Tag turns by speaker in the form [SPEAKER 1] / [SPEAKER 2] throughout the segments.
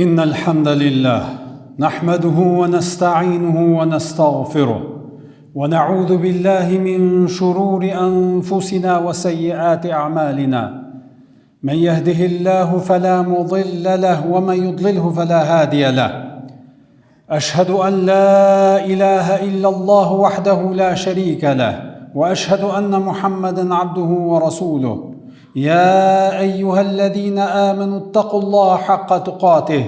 [SPEAKER 1] إن الحمد لله نحمده ونستعينه ونستغفره ونعوذ بالله من شرور أنفسنا وسيئات أعمالنا من يهده الله فلا مضل له ومن يضلله فلا هادي له أشهد أن لا إله إلا الله وحده لا شريك له وأشهد أن محمدًا عبده ورسوله يا أيها الذين آمنوا اتقوا الله حق تقاته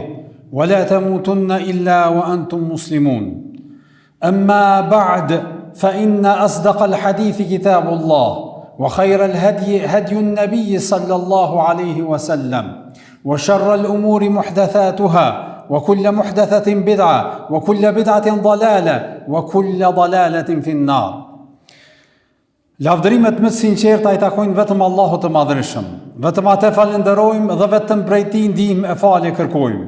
[SPEAKER 1] ولا تموتن إلا وأنتم مسلمون أما بعد فإن أصدق الحديث كتاب الله وخير الهدي هدي النبي صلى الله عليه وسلم وشر الأمور محدثاتها وكل محدثة بدعة وكل بدعة ضلالة وكل ضلالة في النار. Lavdërimet më të sinqerta i takojnë vetëm Allahut të Madhërisëm. Vetëm atë falenderojmë dhe vetëm prej tij ndihmë e falje kërkojmë.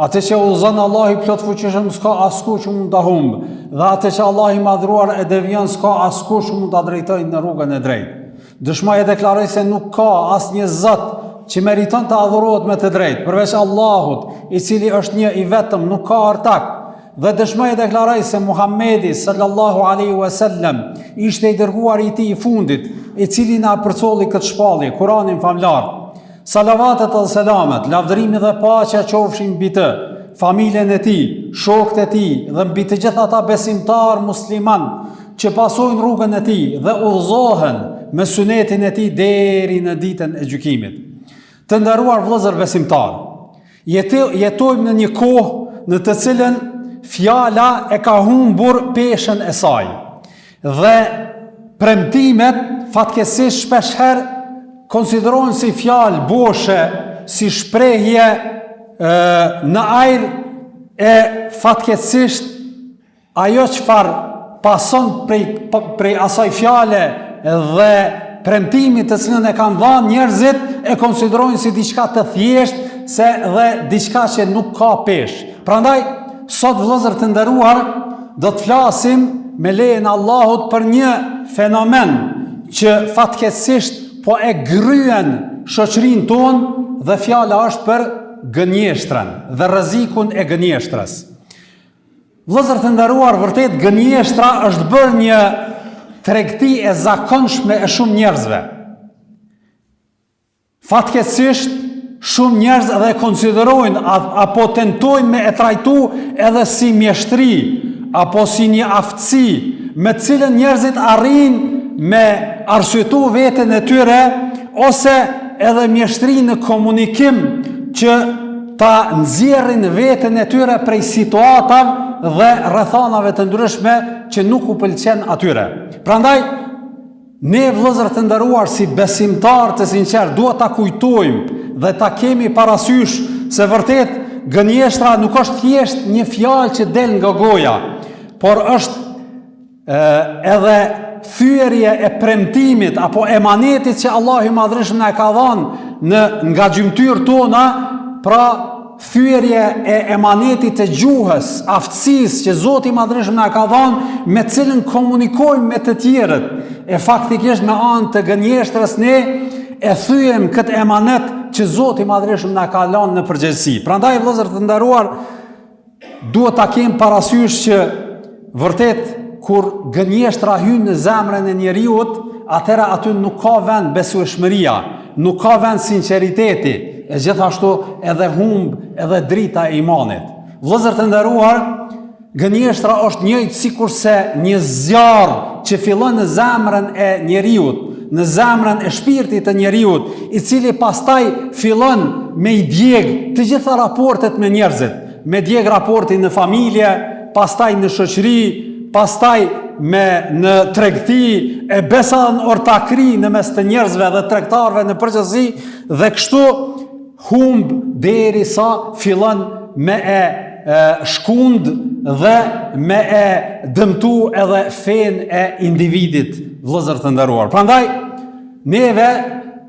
[SPEAKER 1] Atë që udhëzon Allahu plot fuqishëm s'ka askush që mund ta humb, dhe atë që Allahu i madhruar e devion s'ka askush që mund ta drejtojë në rrugën e drejtë. Dëshmoj e deklaroj se nuk ka asnjë Zot që meriton të adhurohet me të drejtë përveç Allahut, i cili është një i vetëm, nuk ka ortak. Dhe dëshmoj e deklaroj se Muhamedi sallallahu alaihi wasallam ishte i dërguar i tij i fundit, i cili na përcolli këtë shpallje, Kur'anin famlar. Salavatet dhe selamet, lavdërimi dhe paqja qofshin mbi të, familjen e tij, shokët e tij dhe mbi të gjithë ata besimtar musliman që pasojnë rrugën e tij dhe udhëzohen me sunetin e tij deri në ditën e gjykimit. Të nderuar vëllezër besimtar, jetojmë në një kohë në të cilën fjala e ka humbur peshën e saj. Dhe premtimet fatkeqësisht shpeshherë konsiderohen si fjalë boshe, si shprehje në ajër, e fatkeqësisht ajo çfarë pason prej asaj fjale dhe premtimit të cilën e kanë dhënë njerëzit e konsiderojnë si diçka të thjeshtë dhe diçka që nuk ka peshë. Prandaj sot vëllezër të nderuar, do të flasim me lejen e Allahut për një fenomen që fatkeqësisht po e gryen shoqërinë tonë, dhe fjala është për gënjeshtrën dhe rrezikun e gënjeshtrës. Vëllezër të nderuar, vërtet gënjeshtra është bërë një tregti e zakonshme e shumë njerëzve. Fatkeqësisht shumë njerëz edhe konsiderojnë apo tentojnë me e trajtu edhe si mjeshtri apo si një aftësi me cilën njerëzit arrijnë me arsyetu veten e tyre, ose edhe mjeshtri në komunikim që ta nxjerrin veten e tyre prej situatave dhe rrethanave të ndryshme që nuk u pëlqen atyre. Prandaj ne vëllezër të nderuar, si besimtar të sinqert, duhet ta kujtojmë dhe ta kemi parasysh se vërtet gënjeshtra nuk është thjesht një fjalë që del nga goja, por është edhe thyerje e premtimit apo emanetit që Allahu i Madhërisëm na ka dhënë nga gjymtyrë tona, pra thyerje e emanetit të gjuhës, aftësisë që Zoti i Madhërisëm na ka dhënë, me cilën komunikojmë me të tjerët. E faktikisht me anë të gënjeshtrës ne e thyem këtë emanet që Zoti i Madhërisëm na ka lënë në përgjegjësi. Prandaj vëllezër të nderuar, duhet ta kemi parasysh që vërtet kur gënjeshtra hyn në zemrën e njeriut, atëra aty nuk ka vend besueshmëria, nuk ka vend sinqeriteti, e gjithashtu edhe humb edhe drita e imanit. Vëllezër të nderuar, gënjeshtra është njëjtë sikurse një zjarr që fillon në zemrën e njeriut, në zemrën e shpirtit të njeriut, i cili pastaj fillon me i djeg të gjitha raportet me njerëzit, me djeg raportin në familje, pastaj në shoqëri, pastaj në tregti, e besa në ortakri në mes të njerëzve dhe tregtarëve në përgjithësi, dhe kështu humb derisa fillon me e shkund dhe me e dëmtu edhe fen e individit, vëllezër të nderuar. Prandaj neve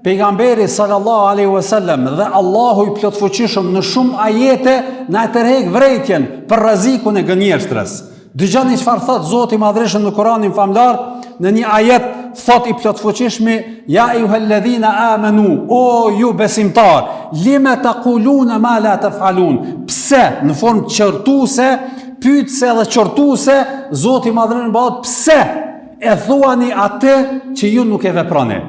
[SPEAKER 1] pejgamberi sallallahu alaihi wasallam dhe Allahu i plotfuqishëm në shumë ajete na e tërheq vërejtjen për rrezikun e gënjeshtrës. Dëgjoni çfarë thot Zoti i Madhërisëm në Kur'anin famlar, në një ajet thot i plotfuqishmi, ja ejuhalladhina amanu, o ju besimtar, lime taquluna ma la taf'alun. Pse, në formë qërtuse, pyetse dhe qërtuse, Zoti i Madhërisht bëhet, pse e thuani atë që ju nuk e veproni?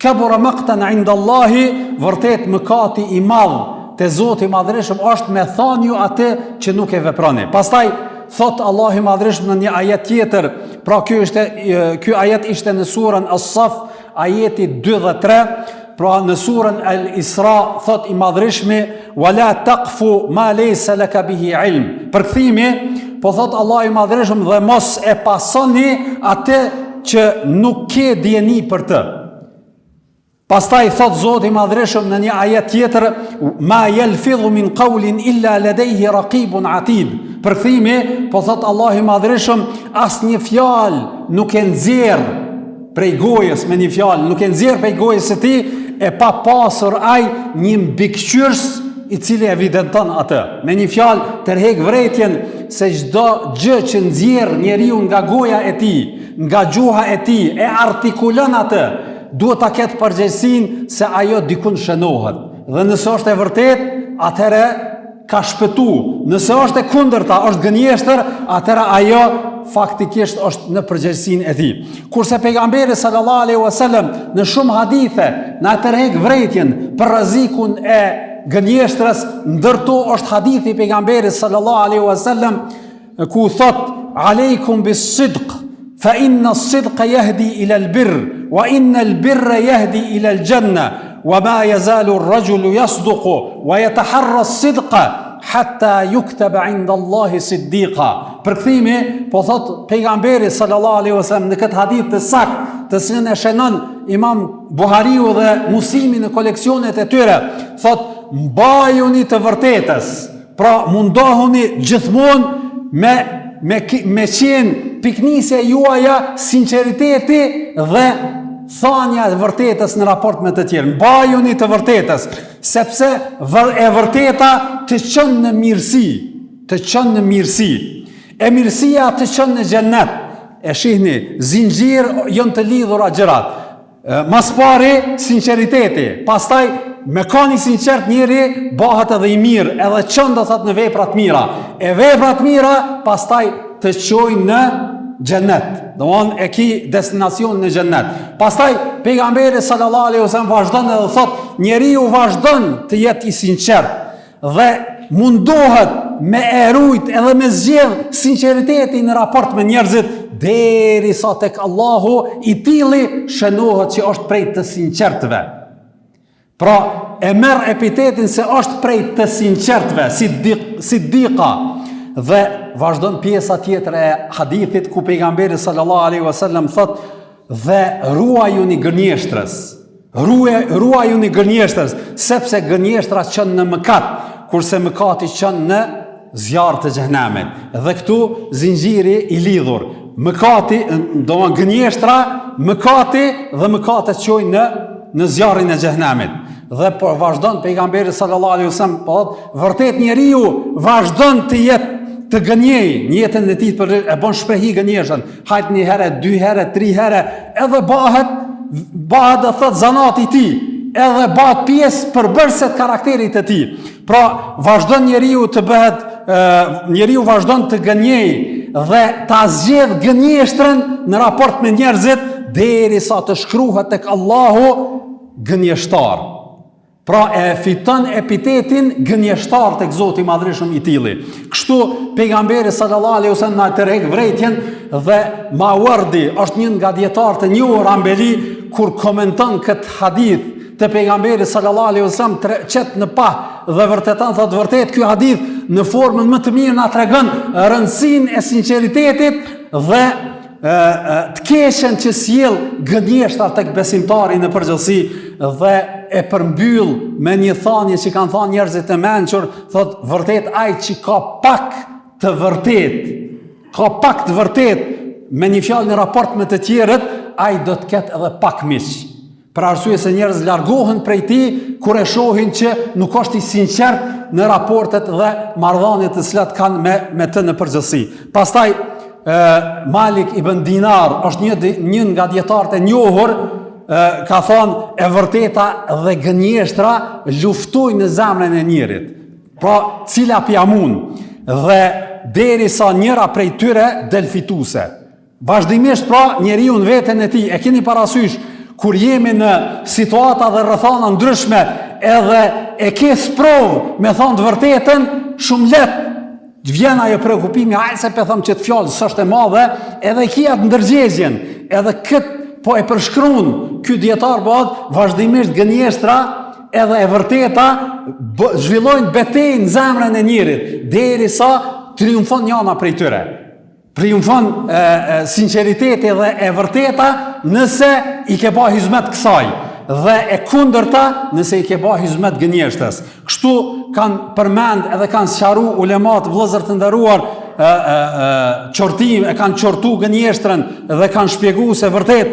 [SPEAKER 1] Kabura maqtan inda Allahi, vërtet mëkati i madh te Zoti i Madhërisht është me thënë ju atë që nuk e veproni. Pastaj thot Allahu i Madhërisht në një ajet tjetër, pra ky ajet ishte në surën As-Saf, ajeti 2 dhe 3, pra në surën Al-Isra thot i Madhërisht, wala taqfu ma laysa laka bihi ilm. Përkthimi, po thot Allahu i Madhërisht, dhe mos e pasoni atë që nuk ke dieni për të. Pastaj thot Zoti i Madhërisht në një ajet tjetër, ma yalfidhu min qawlin illa ladayhi raqibun atid. Përkthimi, po thot Allahu i Madhërisht, asnjë fjalë nuk e nxjerr prej gojës me një fjalë, nuk e nxjerr prej gojës së tij e pa pasur ai një mbikëqyrës i cili evidenton atë. Me një fjalë tërheq vërejtjen se çdo gjë që nxjerr njeriu nga goja e tij, nga gjuha e tij, e artikulon atë, duhet ta ketë përgjegjësinë se ajo dikun shënohet. Dhe nëse është e vërtet, atëherë ka shpëtu. Nëse është e kundërta, është gënjeshtër, atëherë ajo faktikisht është në përgjegjësinë e tij. Kurse pejgamberi sallallahu alaihi wasallam në shumë hadithe na tërheq vërejtjen për rrezikun e gënjeshtrës, ndërto është hadithi i pejgamberit sallallahu alaihi wasallam ku thot aleikum bis-sidq fa inna as-sidqa yahdi ila al-birr wa inna al-birra yahdi ila al-janna wa ma yazalu ar-rajulu yasduqu wa yataharra as-sidqa hatta yuktaba 'inda Allahi siddiqa. Përkthimi, po thot pejgamberi sallallahu alaihi wasallam në këtë hadith të saktë, të cilën e shënon Imam Buhariu dhe Muslimi në koleksionet e tyre, thot mbajuni të vërtetës. Pra mundohuni gjithmonë me qenë piknisja juaja sinqeriteti dhe thania e vërtetës në raport me të tjerë. Mbajuni të vërtetës, sepse e vërteta të çon në mirësi, të çon në mirësi. E mirësia të çon në xhennet. E shihni, zinxhir janë të lidhura gjërat. Mas pari sinqeriteti, pastaj me kani sinqert njeri bëhet edhe i mirë, edhe çon do thot në vepra të mira. E vepra të mira pastaj të çojnë në xhennet. Domthon e ki destinacion në xhennet. Pastaj pejgamberi sallallahu alaihi wasallam vazhdon edhe thot njeriu vazhdon të jetë i sinqert dhe mundohet me erujt edhe me zgjedh sinqeriteti në raport me njerëzit derisa tek Allahu i tilli shënohet që është prej të sinqertëve. Pra e merr epitetin se është prej të sinqertëve, siddiqa. Dhe vazhdon pjesa tjetër e hadithit ku pejgamberi sallallahu alaihi wasallam thot dhe ruajuni gënjeshtrës. Ruajuni gënjeshtrës, sepse gënjeshtra çon në mëkat, kurse mëkati çon në zjarr të xhenemit. Dhe këtu zinxhiri i lidhur. Mëkati, domthon gënjeshtra, mëkati dhe mëkatet çojnë në zjarrin e xhenemit. Dhe po vazhdon pejgamberi sallallahu alaihi wasallam, po vërtet njeriu vazhdon të jetë të gënjej në jetën e tij, e bën shpehi gënjeshtën, hajt një herë, 2 herë, 3 herë, edhe bëhet dhe thot zanati i tij, edhe bëhet pjesë përbërëse të karakterit të tij. Pra vazhdon njeriu të bëhet, njeriu vazhdon të gënjej dhe ta zgjedh gënjeshtrën në raport me njerëzit derisa të shkruhet tek Allahu gënjeshtar. Pra e fiton epitetin gënjeshtar tek Zoti i Madhërisht i tilli. Kështu pejgamberi sallallahu alaihi wasallam na tërheq vërejtjen dhe Mawardi është një nga dietarët e njohur Ambeli kur komenton këtë hadith të pejgamberit sallallahu alaihi wasallam çet në pa dhe vërtetan thot vërtet ky hadith në formën më të mirë na tregon rëndësinë e sinqeritetit dhe të keqen që sjell gënjeshtar tek besimtari në përgjithësi dhe e përmbyll me një thanie që kanë thënë njerëzit e mençur, thot vërtet ai që ka pak të vërtet me një fjalë në raport me të tjerët, ai do të ketë edhe pak miq. Për arsye se njerëz largohen prej tij kur e shohin që nuk është i sinqert në raportet dhe marrëdhëniet të cilat kanë me të në përgjithësi. Pastaj Malik ibn Dinar është një nga dietarët e njohur, ka thonë e vërteta dhe gënjeshtra luftojnë në zemrën e njerit. Pra, cila pjamun dhe derisa njëra prej tyre del fituse. Vazhdimisht pra njeriu në veten e tij, e keni parasysh kur jemi në situata dhe rrethana ndryshme edhe e ke sprovë me thonë të vërtetën, shumë lehtë vjen ajo prekupimi, se pe them që të fjalë s'është e madhe, edhe kia të ndërgjegjen, edhe kët po e përshkruan ky dietar bëhet vazhdimisht gënjeshtra edhe e vërteta zhvillojnë betejë në zemrën e njerit derisa triumfon njëna prej tyre. Triumfon sinqeriteti dhe e vërteta nëse i ke bë hizmet kësaj dhe e kundërta nëse i ke bë hizmet gënjeshtës. Kështu kanë përmend edhe kanë sqaru ulemat vëllezër të nderuar qortim, e kanë qortu gënjeshtrën dhe kanë shpjeguar se vërtet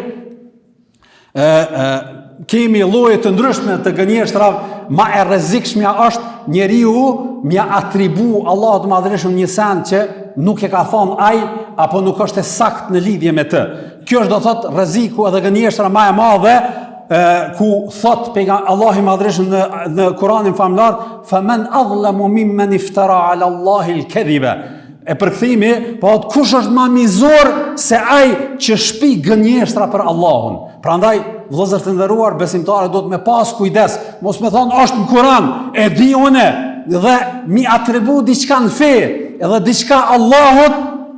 [SPEAKER 1] kemi lloje të ndryshme të gënjeshtrave, ma e rrezikshmja është njeriu mja atribu Allahut të Madhërisht një send që nuk e ka thonë ai apo nuk është e saktë në lidhje me të. Kjo është do thotë rreziku edhe gënjeshtra më e madhe, ku thot Allahu i Madhërisht në Kur'anin famlar, "Faman adlamu mimman iftara 'ala Allahi al-kadhiba." E përkthimi, po kush është më mizor se ai që shpi gënjeshtra për Allahun. Prandaj, vëllezër të nderuar, besimtarët do të me pas kujdes, mos me thonë është në Kur'an, e di une, dhe mi atribu diçka në fe, edhe diçka Allahut,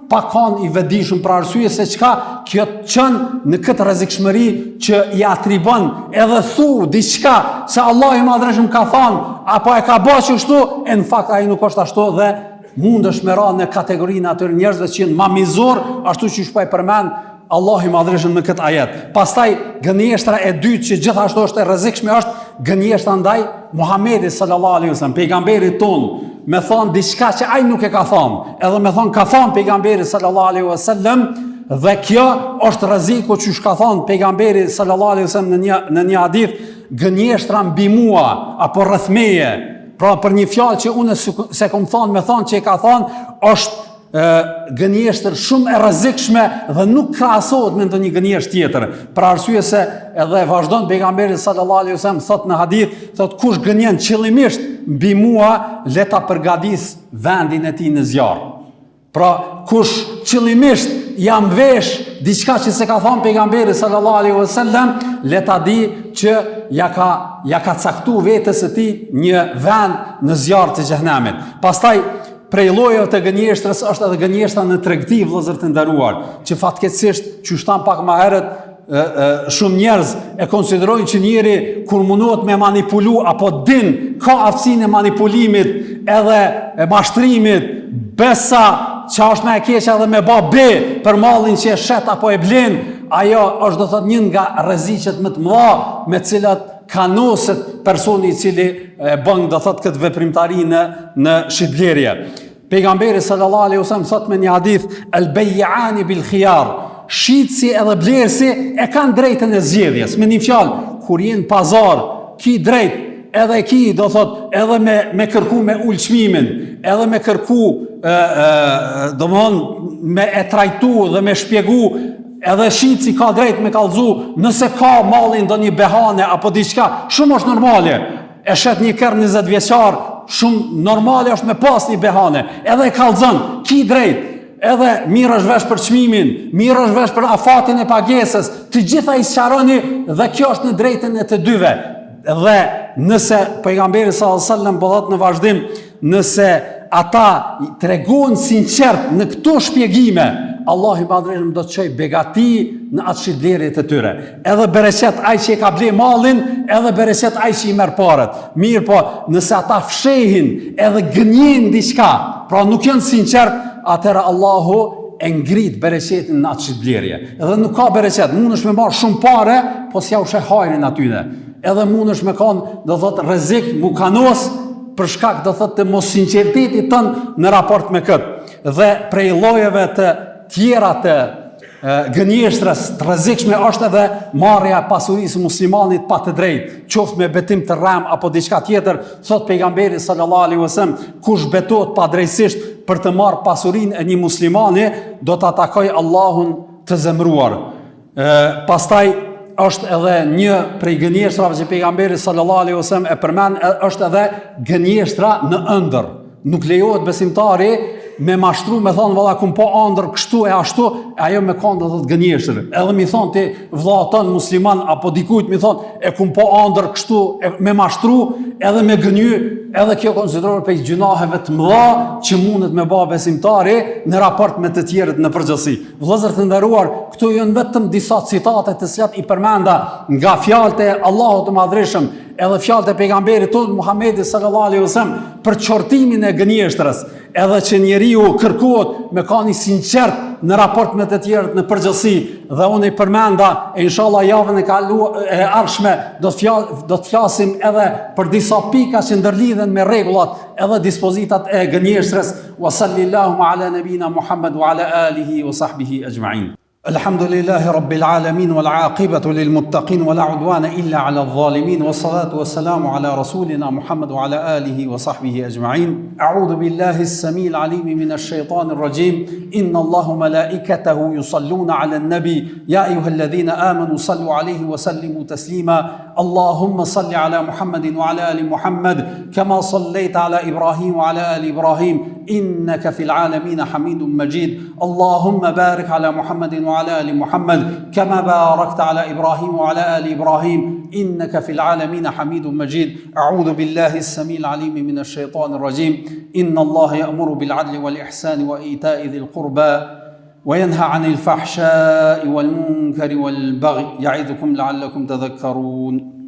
[SPEAKER 1] pa kanë i vedishëm për arsye se çka kjo të qënë në këtë rrezikshmëri që i atribon edhe thu diçka se Allah i Madhërisht ka thënë apo e ka bërë kështu, e në fakt ai nuk është ashtu dhe mund është me ra në kategorinë atyre njerëzve që janë mamizor, ashtu që shpaj përmend Allah i Madhërisht në këtë ajet. Pastaj gënjeshtra e dytë që gjithashtu është e rrezikshme është gënjeshtra ndaj Muhamedit sallallahu alaihi wasallam, pejgamberit ton, me thonë diçka që ai nuk e ka thonë, edhe me thonë ka thonë pejgamberi sallallahu alaihi wasallam, dhe kjo është rreziku që ka thonë pejgamberi sallallahu alaihi wasallam në një hadith, gënjeshtra mbi mua apo rreth meje. Pra për një fjalë që unë se kom thonë me thonë që e ka thonë, është gënjeshtër shumë e rrezikshme dhe nuk krahasohet me ndonjë gënjeshtër tjetër. Për arsye se edhe vazhdon pejgamberi sallallahu alaihi wasallam thot në hadith, thot kush gënjen qëllimisht mbi mua, le ta përgatis vendin e tij në zjarr. Pra kush qëllimisht jam vesh diçka që se ka thënë pejgamberi sallallahu alaihi wasallam, le ta di që ja ka caktuar vetes së tij një vend në zjarr të xhenemit. Pastaj prej llojeve të gënjeshtrës është edhe gënjeshtra në tregti, vëllezër të nderuar, që fatkeqësisht që shtam pak më herët shumë njerëz e konsiderojnë që njëri kur mundohet me manipulu apo din ka aftësinë e manipulimit edhe e mashtrimit, besa që është me e keqja dhe me ba be për mallin që e shet apo e blen, ajo është do thot një nga rreziqet më të mëdha me cilat kanoset personi i cili bën do thot këtë veprimtari në shitblerje. Pejgamberi sallallahu alaihi wasallam thot me një hadith, "Al-bay'ani bil khiyar", shitsi edhe blersi e kanë drejtën e zgjedhjes. Me një fjalë, kur jenë pazar, ki drejt, edhe ki do thot edhe me kërku me ul çmimin, edhe me kërku domthon me e trajtu dhe me shpjegu, edhe shitsi ka drejt me kallëzu, nëse ka mallin ndonjë behane apo diçka, shumë është normale. E shet një kërë 20 vjeçar, shumë normale është me pas një behane, edhe e kallëzon, ki drejt, edhe mirë është vesh për çmimin, mirë është vesh për afatin e pagesës, të gjitha i sqaroni dhe kjo është në drejtën e të dyve. Dhe nëse pejgamberi sallallahu alajhi wasallam po thot në vazhdim, nëse ata tregojnë sinqert në këto shpjegime, Allah i Madhërisht do të çojë begati në atë shitblerjet e tyre. Edhe bereqet ai që e ka ble mallin, edhe bereqet ai që i merr parat. Mirë po, nëse ata fshehin edhe gënjejnë diçka, pra nuk janë sinqert, atëra Allahu e ngrit bereqetin në atë shitblerje. Edhe nuk ka bereqet, mundesh me marr shumë pare, po s'ja u sheh hajrin atyne. Edhe mundesh me kanë, do thot rrezik, mukanos, për shkak do thot të mos sinqeritetit tën në raport me këtë. Dhe prej llojeve të tjera të gënjeshtrës të rrezikshme është edhe marrja e pasurisë muslimanit pa të drejtë, qoftë me betim të rrem apo diçka tjetër. Thot pejgamberi sallallahu alaihi wasallam, kush betohet pa drejtësisht për të marrë pasurinë e një muslimani, do të atakojë Allahun të zemëruar. Pastaj është edhe një prej gënjeshtrave që pejgamberi sallallahu alaihi wasallam e përmend, është edhe gënjeshtra në ëndër. Nuk lejohet besimtari me mashtru, me thonë, valla, kum po ëndër kështu e ashtu, ajo me kanë do të gënjeshtër. Edhe mi thonë ti vëlla ton musliman apo dikujt mi thonë, e kum po ëndër kështu, me mashtru, edhe me gënjy, edhe kjo konsiderohet prej gjunaheve të mëdha që mundet me bë besimtari në raport me të tjerët në përgjithësi. Vëllezër të nderuar, këtu janë vetëm disa citate të cilat i përmenda nga fjalët e Allahut të Madhreshëm, edhe fjalët e pejgamberit tonë Muhamedit sallallahu alaihi wasallam për çortimin e gënjeshtrës, edhe që njeriu kërkohet me qenë i sinqert në raport me të tjerët në përgjithësi. Dhe unë i përmenda, e inshallah javën e ardhshme do të flasim edhe për disa pika që ndërlidhen me rregullat edhe dispozitat e gënjeshtrës. Wa sallallahu ala nabina Muhammad wa ala alihi wa sahbihi ajma'in. Alhamdulillahi rabbil alamin wal aqibatu lil muttaqin wa la udwana illa ala adh-dhalimin wa salatu wa salamu ala rasulina Muhammad wa ala alihi wa sahbihi ajma'in. A'udhu billahi as-samil alim minash shaitanir rajim. Inna Allahu malaikatahu yusalluna ala an-nabi ya ayyuhalladhina amanu sallu alayhi wa sallimu taslima. Allahumma salli ala Muhammadin wa ala ali Muhammad kama sallaita ala Ibrahim wa ala ali Ibrahim innaka fil alamin hamidum majid. Allahumma barik ala Muhammadin وعلى آل محمد كما باركت على إبراهيم وعلى آل إبراهيم إنك في العالمين حميد مجيد. أعوذ بالله السميع العليم من الشيطان الرجيم. إن الله يأمر بالعدل والإحسان وإيتاء ذي القربى وينهى عن الفحشاء والمنكر والبغي يعظكم لعلكم تذكرون.